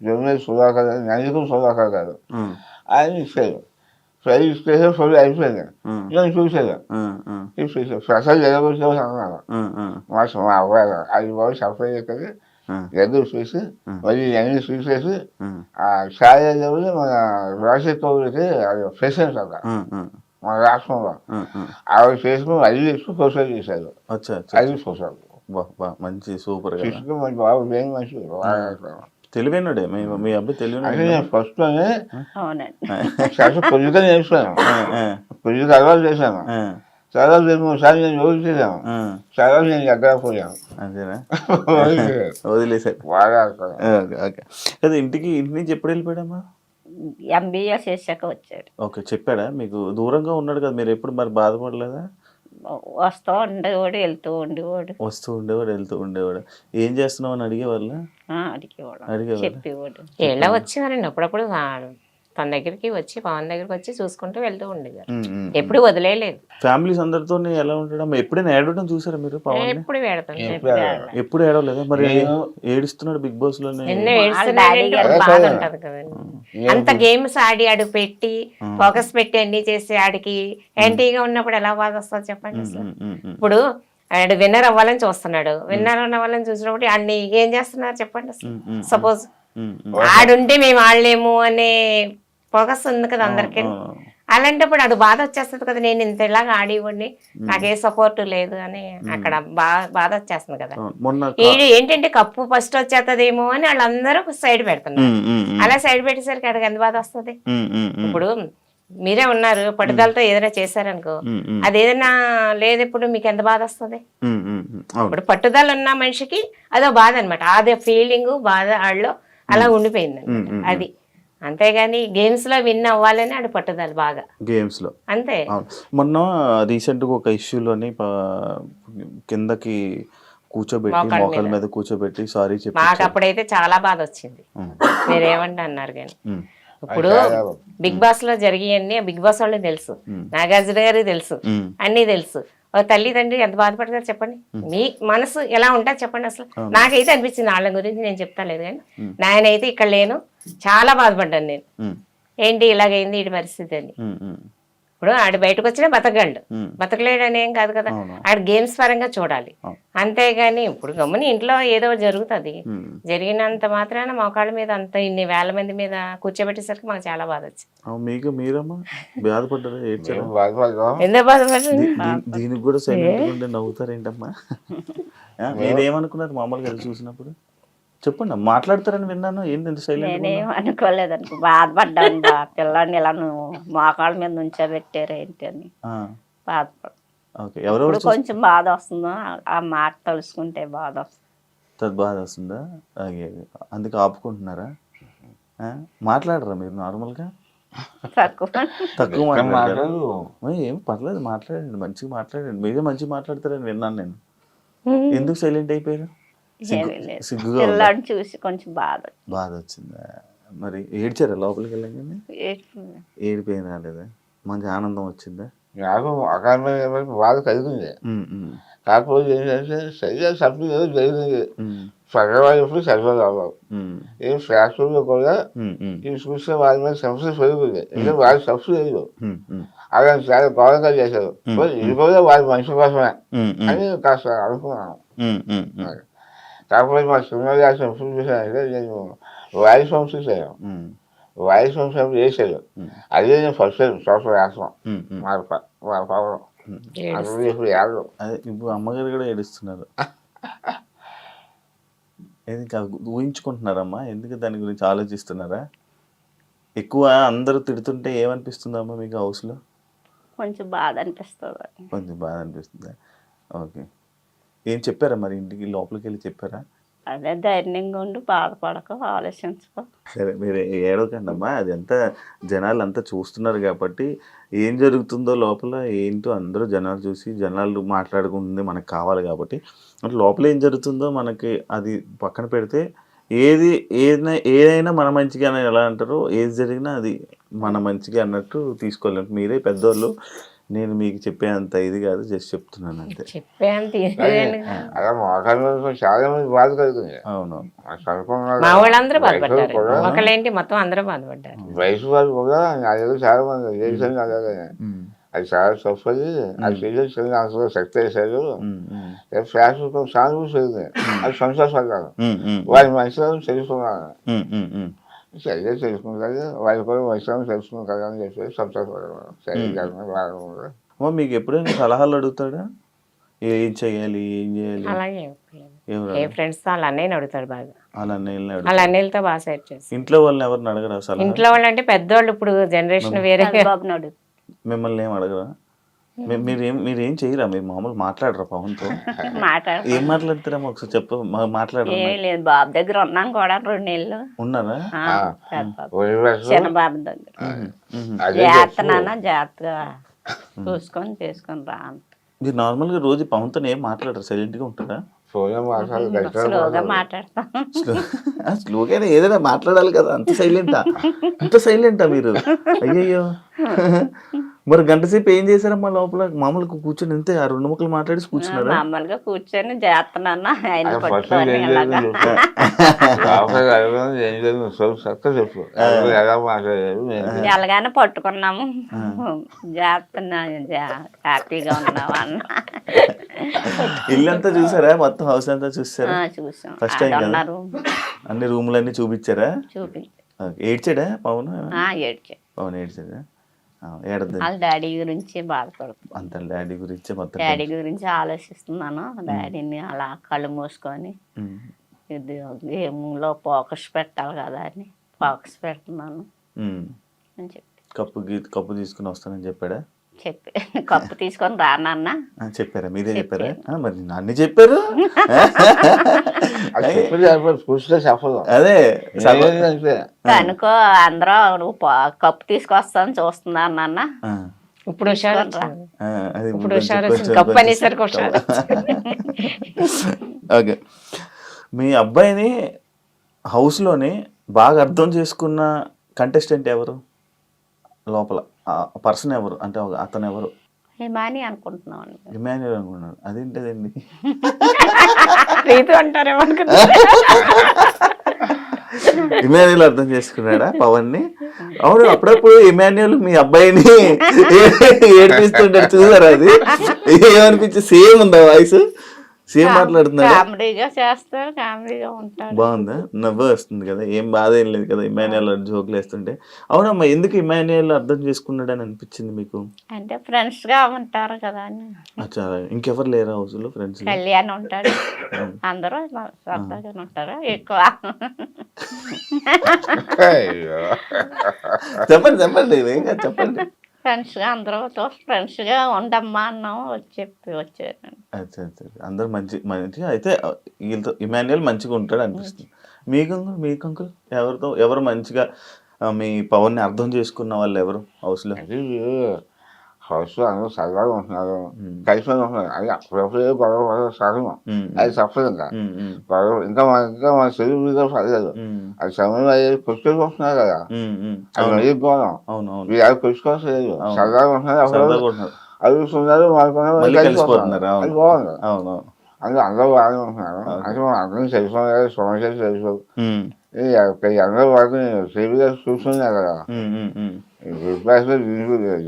S4: జొన్నె సుధాకర్ గారు, నందికం సుధాకర్ గారు ఆయన ఇచ్చారు. ప్రైజ్ ఇస్తే ఫుల్ అయిపోయింది. నేను చూసాను స్పెషల్ జరగవచ్చు అన్నాను. మా అబ్బాయి అది బాబు సప్లై చేస్తుంది ఎదురు చూసి మళ్ళీ అన్ని చూసేసి ఆ ఛాయ మన రాజశేఖర్కి అది ప్రెసిడెంట్ అక్కడ మన రాష్ట్రంలో ఆవిడ చేసుకుని అది సోషల్ చేశారు. అది సోషల్
S2: మంచి సూపర్
S4: మంచి బాబు ఏం మంచి
S2: తెలివైనడే మీ అబ్బాయి తెలివైన.
S4: నేను ఫస్ట్లోనే
S3: అవునండి.
S4: పొద్దుగా నేర్చుకున్నాను, పొద్దుగా అలవాటు చేశాను. చదవాలి 2-3 సార్లు నేను యోగి చేశాను, చదవాలి నేను ఎక్కడ పోయాను.
S2: అంతేనా? వదిలేసారు.
S4: బాగా
S2: అదే ఇంటి నుంచి ఎప్పుడు వెళ్ళిపోయాడమ్మా?
S3: MBA చేశాక వచ్చాడు.
S2: ఓకే, చెప్పాడా మీకు? దూరంగా ఉన్నాడు కదా, మీరు ఎప్పుడు మరి బాధపడలేదా?
S3: వస్తూ ఉండేవాడు, వెళ్తూ ఉండేవాడు.
S2: వస్తూ ఉండేవాడు, వెళ్తూ ఉండేవాడు. ఏం చేస్తున్నావు అని అడిగేవాళ్ళ?
S3: అడిగేవాడు, చెప్పేవాడు.
S5: ఎలా వచ్చేవారండి అప్పుడప్పుడు తన దగ్గరికి వచ్చి, పవన్ దగ్గరికి వచ్చి చూసుకుంటూ వెళ్తూ ఉండేవారు. ఎప్పుడు వదిలేయలేదు.
S2: ఫ్యామిలీస్ అందరితో ఎలా ఉంటాడమ్మా? ఎప్పుడైనా ఏడవడం చూసారా మీరు? పవన్
S5: ఎప్పుడు పెడతాను,
S2: ఎప్పుడు ఏడవలేదా? మరి ఏడుస్తున్నాడు బిగ్ బాస్ లోనే.
S5: ఎన్నో బాధ ఉంటది కదండి. అంత గేమ్స్ ఆడి ఆడు పెట్టి ఫోకస్ పెట్టి అన్ని చేసి ఆడికి యాంటీగా ఉన్నప్పుడు ఎలా బాధ వస్తుంది చెప్పండి అసలు. ఇప్పుడు ఆడు విన్నర్ అవ్వాలని చూస్తున్నాడు, విన్నర్ అవ్వాలని చూసినప్పుడు ఆడిని ఏం చేస్తున్నారు చెప్పండి అసలు. సపోజ్ ఆడుంటే మేము ఆడలేము అనే ఫోకస్ ఉంది కదా అందరికి. అలాంటప్పుడు ఆడు బాధ వచ్చేస్తుంది కదా, నేను ఇంత ఇలాగా ఆడివ్వండి నాకే సపోర్ట్ లేదు అని అక్కడ బాధ వచ్చేస్తుంది కదా. ఏంటంటే కప్పు ఫస్ట్ వచ్చేస్తుందేమో అని వాళ్ళందరూ సైడ్ పెడుతున్నారు. అలా సైడ్ పెట్టేసరికి ఆడికి ఎంత బాధ వస్తుంది. ఇప్పుడు మీరే ఉన్నారు, పట్టుదలతో ఏదైనా చేశారనుకో, అది ఏదైనా లేదు ఇప్పుడు మీకు ఎంత బాధ వస్తుంది. ఇప్పుడు పట్టుదల ఉన్న మనిషికి అదో బాధ అనమాట, అదే ఫీలింగ్ బాధ ఆడలో అలా ఉండిపోయింది అనమాట. అది అంతేగాని గేమ్స్ లో విన్ అవ్వాలని ఆడు పట్టుదల బాగా
S2: గేమ్స్ లో
S5: అంతే.
S2: మొన్న రీసెంట్ గా ఒక ఇష్యూలోని కిందకి కూర్చోబెట్టి, మోకాళ్ళ మీద కూర్చోబెట్టి సారీ చెప్పి,
S5: మాకు అప్పుడైతే చాలా బాధ వచ్చింది. మీరేమంటే అన్నారు కానీ ఇప్పుడు బిగ్ బాస్ లో జరిగాయన్నీ బిగ్ బాస్ వాళ్ళకి తెలుసు, నాగార్జున గారికి తెలుసు, అన్ని తెలుసు. తల్లిదండ్రి ఎంత బాధపడతారు చెప్పండి, మీ మనసు ఎలా ఉంటుంది చెప్పండి అసలు. నాకైతే అనిపించింది వాళ్ళ గురించి నేను చెప్తా లేదు కానీ, నాయనైతే ఇక్కడ లేను, చాలా బాధపడ్డాను నేను. ఏంటి ఇలాగైంది ఈ పరిస్థితి అని. ఇప్పుడు ఆడు బయటకు వచ్చినా బతకగలడు, బతకలేడు అని ఏం కాదు కదా. ఆడు గేమ్స్ పరంగా చూడాలి అంతేగాని ఇప్పుడు గమ్ముని ఇంట్లో ఏదో జరుగుతుంది, జరిగినంత మాత్రాన మోకాళ్ళ మీద అంత ఇన్ని వేల మంది మీద కూర్చోబెట్టేసరికి మాకు చాలా బాధ వచ్చింది.
S2: మీరమ్మా బాధపడ్డారా?
S5: ఎందుకు బాధపడ్డారు?
S2: దీనికి కూడా సైలెంట్ ఉంటే నవ్వుతారేంటమ్మా? మీరేమనుకున్నారు మామూలుగా చూసినప్పుడు? చెప్పండి, మాట్లాడతారని విన్నాను. ఏంటి సైలెంట్?
S3: నేనేం అనుకోలేదు అనుకో, బాధపడ్డాను. పిల్లాడిని ఇలా నువ్వు మోకాళ్ళ మీద నుంచోబెట్టారు ఏంటి అని బాధపడు. కొంచెం బాధ వస్తుందో ఆ మాట తలుసుకుంటే బాధ వస్తుంది.
S2: బాధ వస్తుందా? అందుకే ఆపుకుంటున్నారా? మాట్లాడరా మీరు నార్మల్గా? తక్కువ మాట్లాడారు. ఏం పర్లేదు, మాట్లాడండి, మంచిగా మాట్లాడండి. మీరే మంచిగా మాట్లాడతారని విన్నాను నేను. ఎందుకు సైలెంట్ అయిపోయారు?
S3: సిగ్గుగా చూసి కొంచెం బాధ
S2: వచ్చిందా? మరి ఏడ్చారా లోపలికి వెళ్ళగానే? ఏడిపోయిన రాలేదా? మంచి ఆనందం వచ్చిందా?
S4: నాకు అకాడమిక్ బాధ కలిగింది. కాకపోతే ఏంటంటే సరిగ్గా సబ్జెక్ట్ ఏదో జరిగింది, చదవాలి ఎప్పుడు చదవాలి అవ్వవు. ఏం ఫ్యాక్టరీలో కూడా ఇవి చూస్తే వాళ్ళ మీద సమస్య పెరుగుతుంది, ఎందుకంటే వాళ్ళ సబ్సిడీ లేదు. అలా చాలా గౌరవంగా చేశారు. ఇది కూడా వాళ్ళ మనిషి కోసమే అని కాస్త అనుకున్నాను. కాకపోతే మా సినిమా రాసిన ఎప్పుడు చూసానంటే నేను వాయిస్ హోమ్స్ చూసాను, వాయిస్ హోమ్స్ చేశాడు. అదే నేను ఫస్ట్ టైం సోషల్ రాస్తాం మా పవన్. ఇప్పుడు
S2: ఇప్పుడు అమ్మగారు కూడా ఏడుస్తున్నారు. ఎందుకు ఊహించుకుంటున్నారమ్మా? ఎందుకు దాని గురించి ఆలోచిస్తున్నారా? ఎక్కువ అందరూ తిడుతుంటే ఏమనిపిస్తుందమ్మా మీకు హౌస్లో?
S3: కొంచెం బాధ అనిపిస్తుంది.
S2: కొంచెం బాధ అనిపిస్తుందా? ఓకే. ఏం చెప్పారా మరి ఇంటికి లోపలికి వెళ్ళి చెప్పారా?
S3: అదే ధైర్యంగా ఉండి బాధపడక ఆలోచించుకో.
S2: సరే మీరు ఏడవకండి అమ్మా, అది అంతా జనాలు అంతా చూస్తున్నారు కాబట్టి ఏం జరుగుతుందో లోపల ఏంటో అందరూ జనాలు చూసి జనాలు మాట్లాడుకుంటుంది మనకు కావాలి కాబట్టి అంటే లోపల ఏం జరుగుతుందో మనకి అది పక్కన పెడితే ఏదైనా మన మంచిగా అని ఎలా అంటారో ఏది జరిగినా అది మన మంచిగా అన్నట్టు తీసుకోలేము. మీరే పెద్దోళ్ళు, నేను మీకు చెప్పేంత ఇది కాదు, జస్ట్ చెప్తున్నాను అంతే.
S5: చెప్పేంత
S4: అలా మోకాళ్ళ చాలా మంది బాధ కలుగుతుంది.
S2: అవును,
S5: మా వాళ్ళందరూ బాధపడ్డారు, ఒకళ్ళేంటి మొత్తం అందరూ బాధపడ్డారు.
S4: వయసు వాళ్ళు కూడా అదేదో చాలా మంది చేశాను అలాగే అది చాలా తప్పది. అది చేసేసి అందులో శక్తి వేసారు, ఫ్యాషన్ సానుభూతి అది సంతోషపడ్డాను. వారి మనసులో తెలుసుకున్నాను, సరిగ్గా తెలుసుకుంటారు, వాళ్ళు కూడా మంచిగా తెలుసుకుంటారు అని చెప్పి సంతోషపడ్డాను. సరిగ్గా
S2: మీకు ఎప్పుడైనా సలహాలు అడుగుతాడా, ఏం చెయ్యాలి ఏం చేయాలి?
S5: అలాగే ఏ ఫ్రెండ్స్ తో వాళ్ళ అన్నయ్యని అడుగుతాడు బాగా, వాళ్ళ అన్నయ్యలతో బాగా సెట్ చేసి.
S2: ఇంట్లో వాళ్ళని ఎవరిని అడగరా సలహా?
S5: ఇంట్లో వాళ్ళు అంటే పెద్దవాళ్ళు, ఇప్పుడు జనరేషన్ వేరే.
S3: బాబుని అడుగు.
S2: మిమ్మల్ని ఏం అడగరా? మీరేం చేయరా? మీరు మామూలు మాట్లాడరా పవన్తో? ఏం మాట్లాడతారా ఒకసారి చెప్పు, మాట్లాడరా?
S3: ఏమీ లేదు, బాబు దగ్గర ఉన్నాను కూడా 2 నెలలు
S2: ఉన్నారా?
S3: చిన్న బాబు దగ్గర. జాగ్రత్త నాన్న, జాగ్రత్తగా చూసుకొని చేసుకొని రా.
S2: మీరు నార్మల్గా రోజు పవన్తో ఏం మాట్లాడరు, సైలెంట్గా ఉంటారా?
S3: స్లోగా మాట్లాడతాం.
S2: స్లోగానే ఏదైనా మాట్లాడాలి కదా, అంత సైలెంటా మీరు? అయ్యయ్యో, మరి గంట సేపు ఏం చేశారమ్మా లోపల? మామూలుగా కూర్చొని అంతే ఆ 2 ముక్కలు మాట్లాడి కూర్చున్నారా?
S3: మామూలుగా కూర్చొని చేస్తున్నాను ఆయన ఎలాగానే పట్టుకున్నాము, హ్యాపీగా ఉన్నాము అన్న.
S2: ఇల్లంతా చూసారా? మొత్తం హౌస్ అంతా చూసారా?
S3: చూసాం.
S2: ఫస్ట్ టైం కదా? అన్ని రూములన్నీ చూపించారా? ఏడ్చాడా పవన్? పవన్ ఏడ్చాడా?
S3: వాళ్ళ డాడీ గురించి బాధపడుతుంది.
S2: అంత డాడీ గురించి మొత్తం
S3: డాడీ గురించి ఆలోచిస్తున్నాను. డాడీని అలా కళ్ళు మూసుకొని ఇది గేమ్లో ఫోకస్ పెట్టాలి కదా అని ఫోకస్ పెడుతున్నాను అని చెప్పి.
S2: కప్పు తీసుకుని వస్తానని చెప్పాడా?
S3: కప్పు తీసుకొని రానన్న
S2: చెప్పారా? మీరే చెప్పారా? మరి అన్ని చెప్పారు. అదే
S3: అనుకో అందరూ నువ్వు కప్పు తీసుకొస్తాను చూస్తున్నా నాన్న.
S5: ఇప్పుడు కప్పు అనేసరికి
S2: ఓకే. మీ అబ్బాయిని హౌస్లోని బాగా అర్థం చేసుకున్న కంటెస్టెంట్ ఎవరు? లోపల పర్సన్ ఎవరు అంటే అతను ఎవరు?
S3: ఇమాన్యుయల్ అనుకుంటున్నాను.
S2: ఇమాన్యుయల్ అనుకున్నాను. అదేంటదండి? ఇమాన్యుయల్ అర్థం చేసుకున్నాడా పవన్ ని? అవును, అప్పుడప్పుడు ఇమాన్యుయల్ మీ అబ్బాయిని ఏడిపిస్తుంటాడు, చూసారా? అది ఏమనిపించి సేమ్ ఉందా వాయిస్? సేమ్ మాట్లాడుతున్నాడు,
S3: కామెడీగా చేస్తాడు, కామెడీగా ఉంటాడు.
S2: బాగుందా? నవ్వు వస్తుంది కదా, ఏం బాధ ఏం లేదు కదా ఇమాన్యుయల్ జోకులు వేస్తుంటే. అవునమ్మా, ఎందుకు ఇమాన్యుయల్ అర్థం చేసుకున్నాడు అని అనిపించింది మీకు?
S3: అంటే ఫ్రెండ్స్ గా ఉంటారు కదా అని.
S2: అచ్చా, ఇంకెవరు లేరా హౌస్ లో ఫ్రెండ్స్?
S3: కళ్యాణ్ ఉంటాడు, అందరూ సరదాగా ఉంటారు ఎక్కువ.
S2: చెప్పండి చెప్పండి.
S3: ఫ్రెండ్స్ గా అందరూ ఫ్రెండ్స్ గా ఉండమ్మా అన్నాము, వచ్చారు.
S2: అందరు మంచిగా అయితే వీళ్ళతో ఇమాన్యుయల్ మంచిగా ఉంటాడు అనిపిస్తుంది. మీకు అంకుల్ ఎవరు మంచిగా మీ పవన్ ని అర్థం చేసుకున్న వాళ్ళు ఎవరు హౌస్ లో?
S4: హౌస్లో అందరూ సరదాగా ఉంటున్నారు, కలిసి ఉంటున్నారు. అది అప్పుడప్పుడు గొడవ సహజం, అది తప్పదు. గొడవ ఇంకా మన తెలుగు మీద పడలేదు. అది సమయం అయ్యేది కొట్టుకొని వస్తున్నారు కదా, అది మరీ గౌరవం. మీరు అది కొట్టుకోవాల్సి లేదు, సరదాగా ఉంటున్నారు, అడుగుతున్నారు, అది బాగుంది. అందరూ బాగానే ఉంటున్నారు. అంటే మనం అందరం తెలుసుకోవాలి, సమస్యలు తెలుసుకో. అందరూ వాటిని టీవీగా చూస్తున్నారు కదా, బిగ్బాస్లో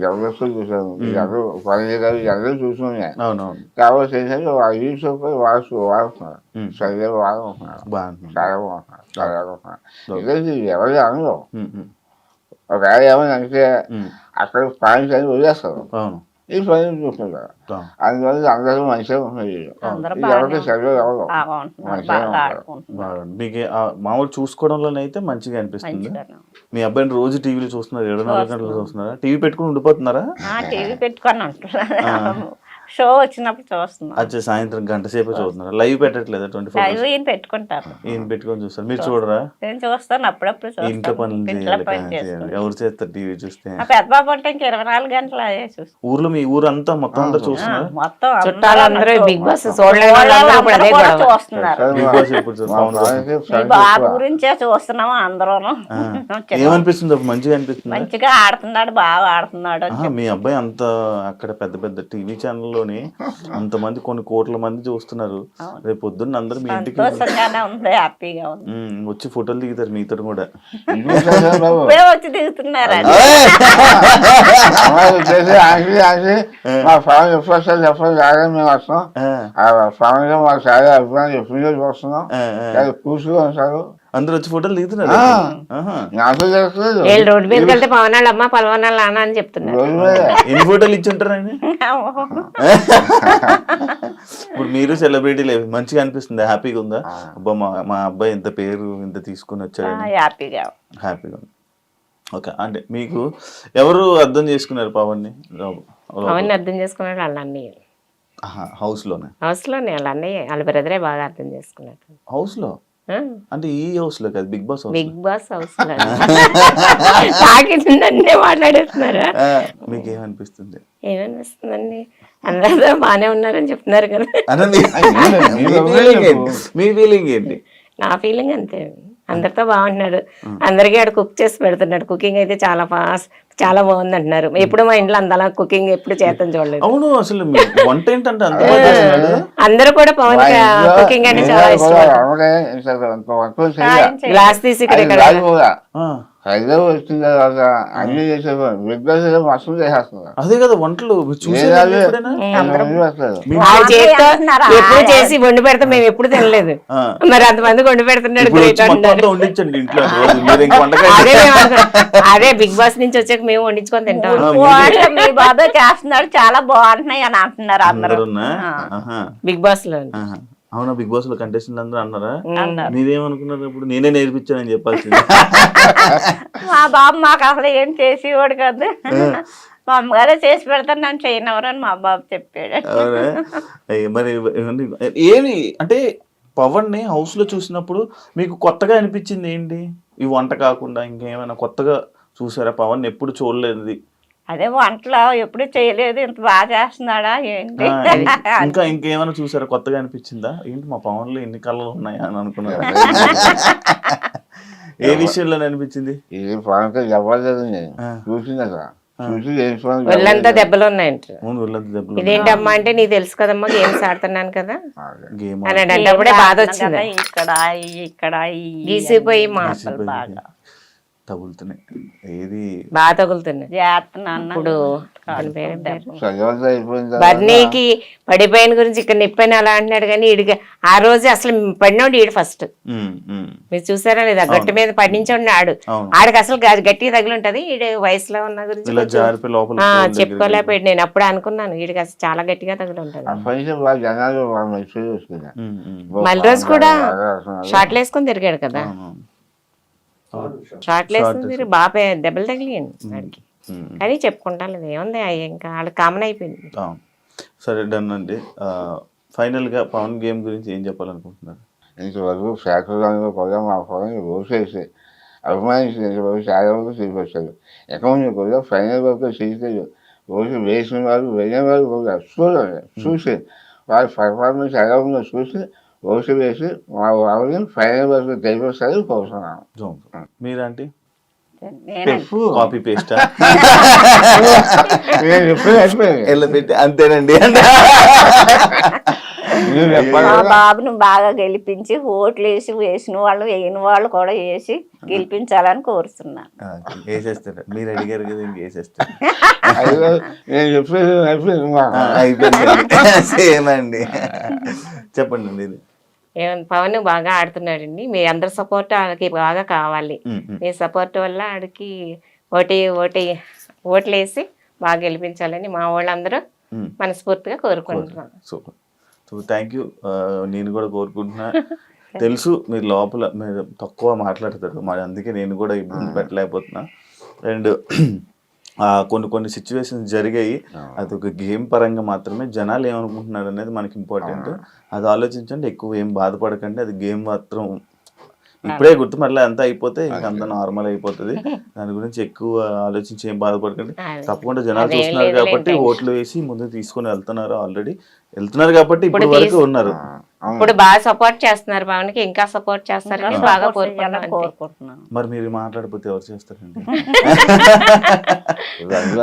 S4: జబర్దస్త్ చూసాను, అందరూ అందరూ చూస్తున్నాయి. కాబట్టి ఏంటంటే వాళ్ళు యూట్యూబ్ వాడుతున్నారు, సరిగ్గా వాడుకుంటున్నారు, చాలా బాగుంటున్నారు, చాలా బాగుంటున్నారు. ఎందుకంటే ఎవరి అనలో ఒకవేళ ఏమైనా అంటే అక్కడ పాయింట్స్ అని వదిలేస్తారు, ఈ పని చూస్తుంటారు. అందువల్ల అందరూ మంచిగా ఉంటున్నారు, ఎవరికి సరిగ్గా ఎవరు
S2: మీకు మామూలు చూసుకోవడంలోనైతే మంచిగా అనిపిస్తుంది. మీ అబ్బాయిని రోజు టీవీలో చూస్తున్నారు, 24 గంటలు చూస్తున్నారా? టీవీ పెట్టుకుని ఉండిపోతున్నారా?
S3: టీవీ పెట్టుకొని ఉంటున్నారు. షో వచ్చినప్పుడు చూస్తున్నాం.
S2: అచ్చా, సాయంత్రం గంట సేపు చూస్తున్నారు, లైవ్ పెట్టట్లేదా 24 hours?
S3: ఈయన పెట్టుకుంటారు,
S2: ఈయన పెట్టుకొని చూస్తారు, మీరు చూడరా?
S3: నేను చూస్తాను అప్పుడప్పుడు
S2: ఇంట్లో
S3: చూస్తాను.
S2: పనులు
S3: ఇంట్లో
S2: చేయాలి
S3: పని
S2: కదా,
S3: చేస్తాను.
S2: ఎవరు చేస్తారు టీవీ చూస్తే?
S3: మా పెద్ద బాబు అంటే ఇంక 24 గంటలు అదే చూస్తాను.
S2: ఊర్లో మీ ఊరంతా మొత్తం అందరు చూస్తున్నారు.
S3: మొత్తం
S5: చుట్టాలందరూ బిగ్ బాస్
S3: చూడలేని
S5: చూడలేదు ఇప్పుడు అదే
S3: కూడా
S5: గొడవ.
S3: చూస్తున్నారు.
S2: బిగ్ బాస్ ఎప్పుడు చూస్తారు?
S3: మీ బాబు గురించే చూస్తున్నాము అందరూ.
S2: ఏమనిపిస్తుంది అప్పుడు? మంచిగా అనిపిస్తుంది.
S3: మంచిగా ఆడుతున్నాడు, బాగా ఆడుతున్నాడు అని
S2: మీ అబ్బాయి అంత అక్కడ పెద్ద పెద్ద టీవీ ఛానల్లోని అంతమంది కొన్ని కోట్ల మంది చూస్తున్నారు. రేపు పొద్దున్న అందరూ మీ ఇంటికి
S3: సంతోషంగానే ఉంది, హ్యాపీగా ఉంది.
S2: వచ్చి ఫోటోలు దిగుతారు మీతో కూడా.
S3: ఇప్పుడే వచ్చి దిగుతున్నారు.
S4: మా ఫ్యామిలీ ఎప్పుడు వస్తారు చెప్పండి, రాగానే మేము వస్తాం. ఆ ఫ్యామిలీలో మాకు చాలా అభిమానులు ఎప్పుడు చూస్తున్నాం, చాలా కూర్చుని ఉంటారు.
S2: అందరూ వచ్చి ఫోటోలు దిగుతున్నారు.
S4: నాకు తెలుస్తుంది
S5: వీళ్ళు రోడ్డు మీదకి వెళ్తే పవన్ వాళ్ళ అమ్మ పలవన్ వాళ్ళ నాన్న అని చెప్తున్నారు.
S4: రోజు మీద
S2: ఎన్ని ఫోటోలు ఇచ్చి ఉంటారు ఆయన? ఇప్పుడు మీరు సెలబ్రిటీలు మంచిగా అనిపిస్తుంది, హ్యాపీగా ఉందా? అబ్బా మా అబ్బాయి ఇంత పేరు ఇంత తీసుకుని వచ్చాడని
S3: హ్యాపీగా
S2: హ్యాపీగా ఉంది. ఓకే, అంటే మీకు ఎవరు అర్థం చేసుకున్నారు పవన్ని?
S5: పవన్ అర్థం చేసుకున్నాడు వాళ్ళ అన్నయ్య,
S2: హౌస్ లోనే
S5: వాళ్ళ అన్నయ్య వాళ్ళ బ్రదరే బాగా అర్థం చేసుకున్నాడు.
S2: హౌస్ లో అంటే ఈ హౌస్ లో కాదు, Bigg Boss house.
S5: Bigg Boss house నన్నే మాట్లాడేస్తున్నారా?
S2: మీకు ఏమనిపిస్తుంది?
S5: ఏమనిపిస్తుందండి, అందరూ బాగానే ఉన్నారని చెప్తున్నారు కదా.
S2: మీ ఫీలింగ్ ఏంటి?
S5: నా ఫీలింగ్ అంతే, అందరితో బాగుంటున్నాడు. అందరికీ ఆడు కుక్ చేసి పెడుతున్నాడు. కుకింగ్ అయితే చాలా ఫాస్ట్, చాలా బాగుంది అంటున్నారు. ఎప్పుడు మా ఇంట్లో అందలా కుకింగ్ ఎప్పుడు చేతం చూడలేదు.
S2: అవును, అసలు వంట ఏంటంటే అంత బాగా చేస్తున్నాడు.
S5: అందరూ కూడా పవన్ కుకింగ్ అంటే చాలా ఇష్టం. గ్లాస్ తీసి ఇక్కడ
S4: హైదరాబాద్ వచ్చిన తర్వాత అన్ని చేసేవారు, బిగ్ బాస్ మస్తు చేసేస్తున్నారు.
S2: అదే కదా వంటలు చూసేది
S5: ఎప్పుడు చేసి వండి పెడతాం, మేము ఎప్పుడు తినలేదు. మరి అంతమంది వండి పెడుతున్నాడు, గ్రేట్ అంటారు.
S2: వండించండి ఇంట్లో.
S5: అదే బిగ్ బాస్ నుంచి వచ్చాక మేము వండించుకొని తింటాం.
S3: మీ బాబాయ్ చేస్తున్నాడు, చాలా బాగుంటున్నాయి అని అంటున్నారు అందరూ
S5: బిగ్ బాస్ లో.
S2: అవునా, బిగ్ బాస్ లో కంటెస్టెంట్ అందరూ అన్నారా? మీరేమనుకున్నారు? ఇప్పుడు నేనే నేర్పించానని చెప్పాల్సింది.
S3: మా బాబు మాకు అసలు ఏం చేసేవాడు కాదు, మా అమ్మగారే చేసి పెడతాను, నన్ను చేయనవరు అని మా బాబు చెప్పాడు.
S2: అవునా? మరి ఏమి అంటే పవన్ ని హౌస్ లో చూసినప్పుడు మీకు కొత్తగా అనిపించింది ఏంటి? ఈ వంట కాకుండా ఇంకేమైనా కొత్తగా చూసారా? పవన్ ఎప్పుడు చూడలేదు,
S3: అదే వంటలో ఎప్పుడు చేయలేదు, ఇంత బాగా చేస్తున్నాడా ఏంటి?
S2: ఇంకా ఇంకేమైనా చూసారా? కొత్తగా అనిపించిందా? ఏంటి మా పవన్ లో ఎన్ని కళలు ఉన్నాయా అని అనుకున్నారు? ఏ విషయంలో అనిపించింది?
S4: ఇది పవన్ చెప్పలేదు, నేను చూసింది చూసి
S5: ఒళ్ళంతా దెబ్బలు ఉన్నాయంట.
S2: దెబ్బలు
S5: ఇదేంటమ్మా అంటే నీకు తెలుసు కదమ్మా, గేమ్స్ ఆడుతున్నాను కదా
S2: గేమ్
S5: అని అన్నప్పుడే బాధ వచ్చింది.
S3: ఇక్కడ
S5: గీసిపోయి మాటలు
S3: బాగా
S2: తగులుతున్నాయి, ఏది
S5: బాగా తగులుతున్నాయి. ఇప్పుడు బర్నీకి పడిపోయిన గురించి ఇక్కడ నిప్పని అలా అంటున్నాడు, కానీ ఈడికి ఆ రోజు అసలు పడినోడు ఈడు ఫస్ట్. మీరు చూసారా లేదా? గట్టి మీద పడించండి ఆడు, ఆడికి అసలు గట్టిగా తగిలి ఉంటది. ఈడు వయసులో ఉన్న గురించి చెప్పుకోలేకపోయాడు. నేను అప్పుడే అనుకున్నాను ఈడికి అసలు చాలా గట్టిగా తగిలి ఉంటది. మళ్ళీ రోజు కూడా షార్ట్లు వేసుకొని తిరిగాడు కదా, షార్ట్లు వేసుకుని బాగా దెబ్బలు తగిలియండి వాడికి. కానీ చెప్పుకుంటా లేదు, ఏముంది ఇంకా వాళ్ళకి కామన్ అయిపోయింది.
S2: సరే, డన్ అండి. ఫైనల్ గా పవన్ గేమ్ గురించి ఏం చెప్పాలనుకుంటున్నారు?
S4: ఇంతవరకు శాఖలో కూడా మా పవన్ రోజేసి అభిమానించి చాలా వరకు తీసుకొచ్చారు. అకౌంట్ కూడా ఫైనల్ వరకు చేసేది. రోజు వేసిన వారు వెళ్ళిన వారు కూడా చూసి వారి పర్ఫార్మెన్స్ ఎలా ఉందో చూసి ఓటు వేసి మా వాళ్ళని ఫైనల్ వరకు తెలిపిస్తారు కోరుతున్నాను.
S2: మీరంటే కాపీ పేస్ట్ అంతేనండి.
S3: మా బాబును బాగా గెలిపించి ఓట్లు వేసిన వాళ్ళు వేయని వాళ్ళు కూడా వేసి గెలిపించాలని కోరుతున్నాను.
S2: వేసేస్తారు, మీరు అడిగారు కదా, ఇంకేసేస్తారు. సేమండి, చెప్పండి మీరు.
S5: పవన్ బాగా ఆడుతున్నాడండి, మీ అందరి సపోర్ట్ ఆడికి బాగా కావాలి. మీ సపోర్ట్ వల్ల ఆడికి ఓట్లు వేసి బాగా గెలిపించాలని మా వాళ్ళందరూ మనస్ఫూర్తిగా కోరుకుంటున్నాను.
S2: Super, so thank you. నేను కూడా కోరుకుంటున్నా. తెలుసు మీరు లోపల మీరు తక్కువ మాట్లాడతారు, మరి అందుకే నేను కూడా ఇబ్బంది పెట్టలేకపోతున్నా. అండ్ కొన్ని కొన్ని సిచ్యువేషన్స్ జరిగాయి, అది ఒక గేమ్ పరంగా మాత్రమే. జనాలు ఏమనుకుంటున్నారు అనేది మనకి ఇంపార్టెంట్. అది ఆలోచించండి, ఎక్కువ ఏం బాధపడకండి. అది గేమ్ మాత్రం ఇప్పుడే గుర్తు, మళ్ళీ అంతా అయిపోతే ఇంకా అంతా నార్మల్ అయిపోతుంది. దాని గురించి ఎక్కువ ఆలోచించి ఏం బాధపడకండి. తప్పకుండా జనాలు చూస్తున్నారు కాబట్టి ఓట్లు వేసి ముందు తీసుకొని వెళ్తున్నారు కాబట్టి ఇప్పుడు వరకు ఉన్నారు.
S5: ఇప్పుడు బాగా సపోర్ట్ చేస్తున్నారు పవన్ కి, ఇంకా సపోర్ట్ చేస్తారని బాగా
S3: కోరుకుంటున్నాను.
S2: మరి మీరు మాట్లాడకపోతే ఎవరు చేస్తారండి?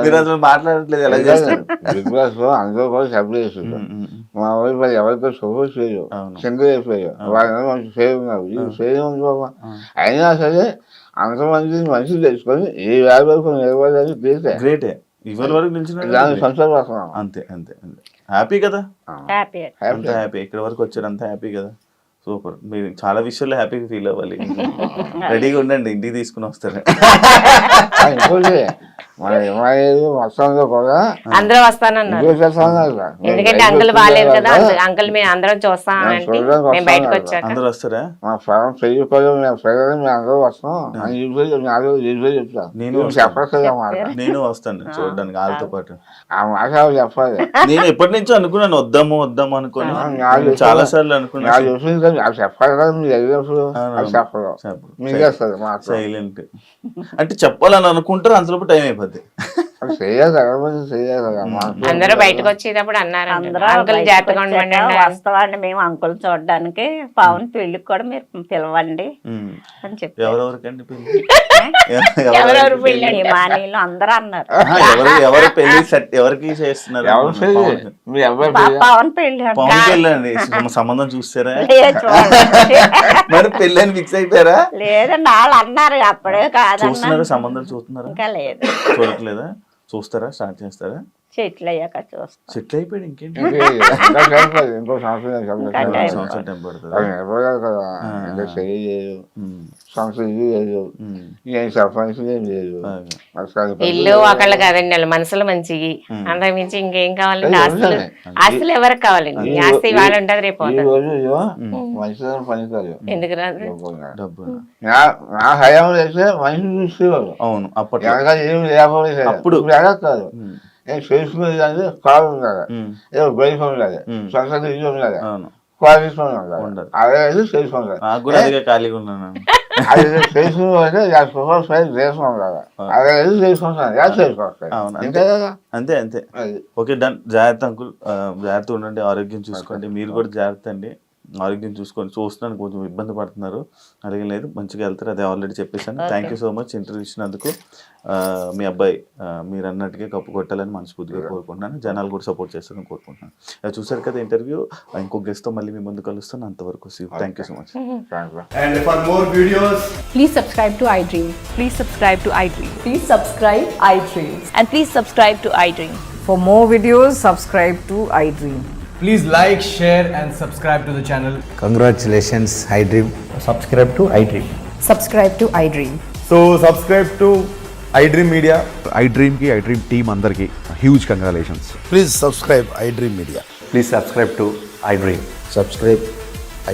S2: మీరు అసలు మాట్లాడట్లేదు, ఎలా చేస్తారు?
S4: బిగ్ బాస్ లో అందరూ కూడా సప్లై చేస్తారు. మా వాళ్ళు మరి ఎవరితో సపోర్ట్ చేయరు, సింగిల్ అయిపోయారు. వాళ్ళందరూ మంచి ఫేర్ ఉన్నారు, ఈ ఫేర్ ఉంది బాబా. అయినా సరే అంతమంది మనుషులు తెచ్చుకొని ఈ వేల వరకు నిలబడాలి,
S2: గ్రేటే. ఇవాళ వరకు నిలిచిన
S4: దానికి సంతోషపడుతున్నాం.
S2: అంతే అంతే అంతే. హ్యాపీ కదా,
S3: హ్యాపీ
S2: అంతా హ్యాపీ. ఇక్కడ వరకు వచ్చారు, అంతా హ్యాపీ కదా. సూపర్. మీరు చాలా విషయాల్లో హ్యాపీగా ఫీల్ అవ్వాలి. రెడీగా ఉండండి, ఇంటికి తీసుకుని వస్తారు.
S4: ఇంకోటి మన ఏమయ్యేది వస్తాంలో కూడా
S5: అందరూ వస్తానన్నారు, ఎందుకంటే అంకుల్ బాగాలేదు కదా, అంకుల్ మేము అందరం చూస్తామంటే మేము బయటకు వచ్చాక
S2: అందరూ వస్తారా?
S4: మా ఫలం పెళ్ళిపోయి మేము పెళ్ళని మేము అందరూ వస్తాం అని చెప్తాను.
S2: నేను వస్తాను చూడడానికి వాళ్ళతో పాటు.
S4: ఆ మాట చెప్పాలి.
S2: నేను ఎప్పటి నుంచో అనుకున్నాను వద్దాము అనుకుని, చాలా సార్లు అనుకున్నాను.
S4: చెప్పాలి కదా మీరు వెళ్ళినప్పుడు, చెప్పదు మీకు వస్తుంది మాట.
S2: సైలెంట్ అంటే చెప్పాలని అనుకుంటారు, అంతలోపు టైం అయిపోద్ది.
S5: అందరూ బయటకు వచ్చేటప్పుడు అన్నారు అంకుల్ జాగ్రత్తగా ఉండండి.
S3: వస్తామండి మేము అంకుల్ చూడడానికి, పవన్ పెళ్లికి కూడా మీరు పిలవండి అని చెప్పి
S2: ఎవరెవరికండి
S5: ఎవరెవరు పెళ్లి అంటే?
S3: మానీలు అందరూ అన్నారు.
S2: ఎవరు పెళ్లి సెట్ ఎవరికి చేస్తున్నారు?
S3: పవన్ పెళ్లి అంటే.
S2: పవన్ పెళ్లి అండి, సంబంధం చూస్తారా?
S3: లేదు, చూడండి.
S2: మరి పెళ్లి అని ఫిక్స్ అయిపోయారా?
S3: లేదండి, వాళ్ళు అన్నారు అప్పుడే కాదన్నారు.
S2: చూస్తున్నారా? సంబంధాలు చూస్తున్నారా?
S3: ఇంకా లేదు.
S2: చూడట్లేదా? చూస్తారా? స్టార్ట్ చేస్తారా?
S3: చెట్లు అయ్యాక చూస్తాం.
S2: సెటిల్ అయిపోయాడు, ఇంకేంటి?
S4: ఇంకో సంవత్సరం
S2: టైం పడుతుంది.
S4: కదా, ఇంకా చేయలేదు సంవత్సరం ఇది లేదు, ఏం సర్పంచ్ ఏం లేదు.
S5: ఇల్లు ఒకళ్ళు కాదండి, వాళ్ళ మనసులు మంచివి, అంతకు మించి ఇంకేం కావాలండి? ఆస్తులు ఆస్తులు ఎవరికి కావాలండి? ఆస్తి వాళ్ళు ఉంటుంది, రేపు
S4: మనిషి పనికాదు.
S5: ఎందుకు రాదు?
S2: డబ్బు
S4: నా హయాం చేస్తే మనిషి చూసేవాళ్ళు.
S2: అవును, అప్పట్లో
S4: ఏమి లేకపోతే
S2: అప్పుడు
S4: కాదు. నేను చేసుకునేది అంటే కాలు ఉండాలి, ఏదో బయట ఉండాలి, సొంత ఇల్లు ఉండాలి, క్వాలిటీ ఉండాలి. అదే చేసుకుంటారు.
S2: నాకు కూడా అదిగా ఖాళీగా ఉన్నాను.
S4: అది చేసుకుంటే దేశం ఉండాలి. అదే చేసుకుంటాను, చేసుకోవాలి. అంతే కదా.
S2: అంతే అంతే. Okay, done. జాగ్రత్త అంకుల్, జాగ్రత్త ఉండండి, ఆరోగ్యం చూసుకోండి. మీరు కూడా జాగ్రత్త అండి, ఆరోగ్యం చూసుకొని. చూస్తున్నాను కొంచెం ఇబ్బంది పడుతున్నారు, అలాగే లేదు, మంచిగా వెళ్తారు, అదే ఆల్రెడీ చెప్పేశాను. Thank you so much interview ఇచ్చినందుకు. మీ అబ్బాయి మీరు అన్నట్టుగా కప్పు కొట్టాలని మనస్ఫూర్తిగా కోరుకుంటున్నాను. జనాలు కూడా సపోర్ట్ చేస్తారని కోరుకుంటున్నాను. చూసారు కదా ఇంటర్వ్యూ, ఇంకో గెస్ట్తో మళ్ళీ మీ ముందు కలుస్తాను. అంతవరకు thank you so much.
S6: And for more videos,
S7: please subscribe to iDream.
S8: Please subscribe to iDream.
S7: Please subscribe iDream.
S8: And please subscribe to iDream.
S7: For more videos, subscribe to iDream.
S6: please like, share and subscribe to the channel.
S9: Congratulations, iDream. Subscribe to iDream.
S7: Subscribe to iDream.
S6: So subscribe to iDream Media.
S1: iDream ki iDream team andarki huge congratulations.
S9: Please subscribe iDream Media.
S10: Please subscribe to iDream.
S9: Subscribe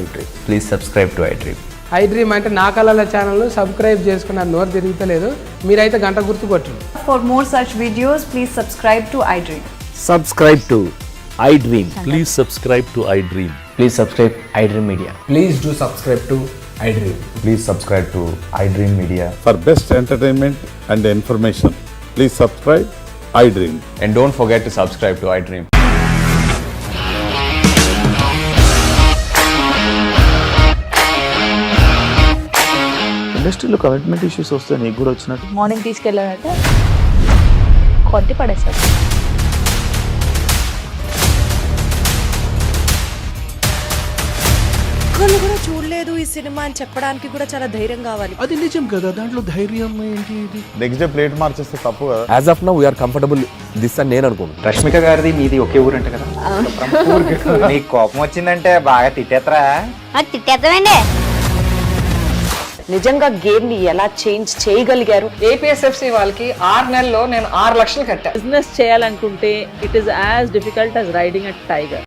S9: iDream.
S10: Please subscribe to iDream.
S11: iDream అంటే నా కళల channel subscribe చేసుకున్నారు, నోరు తిరుగుతలేదు, మీరైతే గంట గుర్తు కొట్టండి.
S8: For more such videos, please subscribe to iDream.
S9: Subscribe to iDream.
S10: Please subscribe to iDream. Please subscribe iDream Media.
S6: Please do subscribe to iDream.
S10: Please subscribe to iDream Media.
S1: For best entertainment and information, please subscribe iDream.
S10: And don't forget to subscribe to iDream.
S2: ఇండస్ట్రీలో commitment issues వస్తే నీకు కూడా వచ్చినట్టు?
S8: Morning తీసుకెళ్ళారంటే కొట్టి పడేశారు.
S12: ఒక్కళ్ళు కూడా చూడలేదు ఈ సినిమా అని చెప్పడానికి కూడా చాలా ధైర్యం కావాలి.
S6: అది నిజం కదా, దాంట్లో ధైర్యం ఏంటి?
S1: నెక్స్ట్ డే ప్లేట్ మార్చేస్తే తప్పు కదా.
S10: As of now, we are comfortable this అని నేను అనుకుంటున్నాను.
S9: రష్మిక గారిది మీది ఒకే ఊరంట కదా. మీకు కోపం వచ్చిందంటే బాగా తిట్టేత్తరా?
S3: తిట్టేద్దామండి.
S8: నిజంగా గేమ్ ని ఎలా చేంజ్ చేయగలిగారు?
S11: APSFC వాళ్ళకి 6 నెలల్లో నేను 6 లక్షలు కట్టా.
S8: బిజినెస్ చేయాలనుకుంటే it is as difficult as riding a tiger.